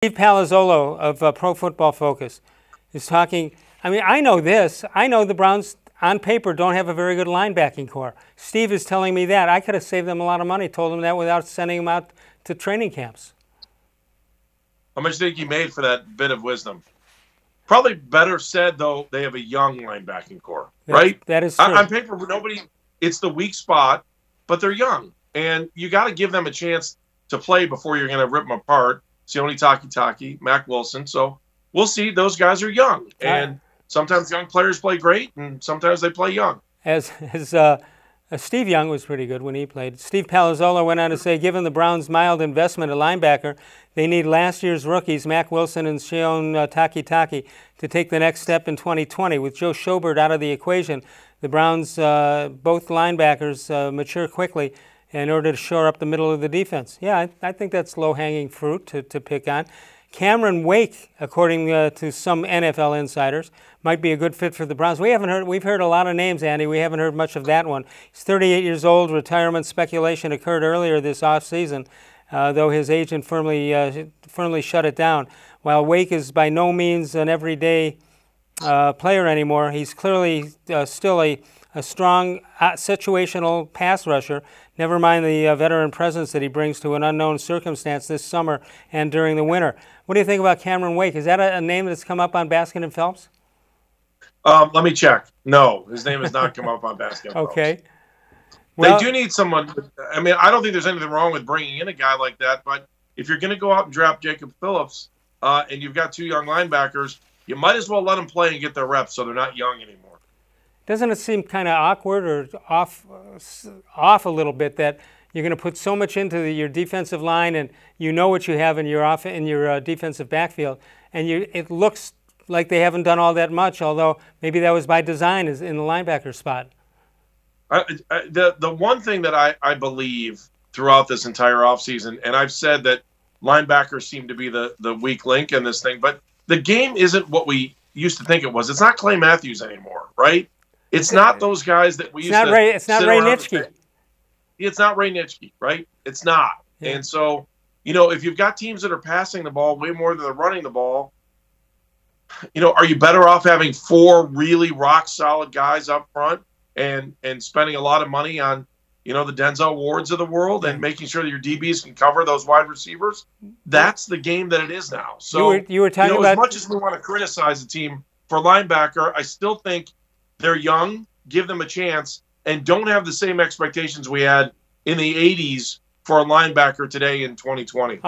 Steve Palazzolo of Pro Football Focus is talking. I mean, I know this. I know the Browns, on paper, don't have a very good linebacking core. Steve is telling me that. I could have saved them a lot of money, told them that without sending them out to training camps. How much do you think he made for that bit of wisdom? Probably better said, though, they have a young linebacking core, right? That is true. On paper, it's the weak spot, but they're young. And you got to give them a chance to play before you're going to rip them apart. Sione Takitaki, Mac Wilson. So we'll see. Those guys are young. And sometimes young players play great, and sometimes they play young. As Steve Young was pretty good when he played. Steve Palazzolo went on to say, given the Browns' mild investment at linebacker, they need last year's rookies, Mac Wilson and Sione Takitaki, to take the next step in 2020. With Joe Schobert out of the equation, the Browns, both linebackers, mature quickly in order to shore up the middle of the defense. Yeah, I think that's low-hanging fruit to pick on. Cameron Wake, according to some NFL insiders, might be a good fit for the Browns. We've heard a lot of names, Andy. We haven't heard much of that one. He's 38 years old. Retirement speculation occurred earlier this offseason, though his agent firmly shut it down. While Wake is by no means an everyday player anymore, he's clearly still a strong situational pass rusher, never mind the veteran presence that he brings to an unknown circumstance this summer and during the winter. What do you think about Cameron Wake? Is that a name that's come up on Baskin and Phelps? Let me check. No, his name has not come up on Baskin and Phelps. Okay. Well, they do need someone. I mean, I don't think there's anything wrong with bringing in a guy like that, but if you're going to go out and draft Jacob Phillips and you've got two young linebackers, you might as well let them play and get their reps so they're not young anymore. Doesn't it seem kind of awkward or off a little bit that you're going to put so much into your defensive line and you know what you have in your defensive backfield, and it looks like they haven't done all that much, although maybe that was by design in the linebacker spot. The one thing that I believe throughout this entire offseason, and I've said that linebackers seem to be the weak link in this thing, but the game isn't what we used to think it was. It's not Clay Matthews anymore, right? It's not those guys that we used to. It's not Ray Nitschke. It's not Ray Nitschke, right? It's not. Yeah. And so, if you've got teams that are passing the ball way more than they're running the ball, are you better off having four really rock solid guys up front and spending a lot of money on, the Denzel Wards of the world and making sure that your DBs can cover those wide receivers? That's the game that it is now. So you were talking about, as much as we want to criticize the team for linebacker, I still think they're young, give them a chance, and don't have the same expectations we had in the 80s for a linebacker today in 2020.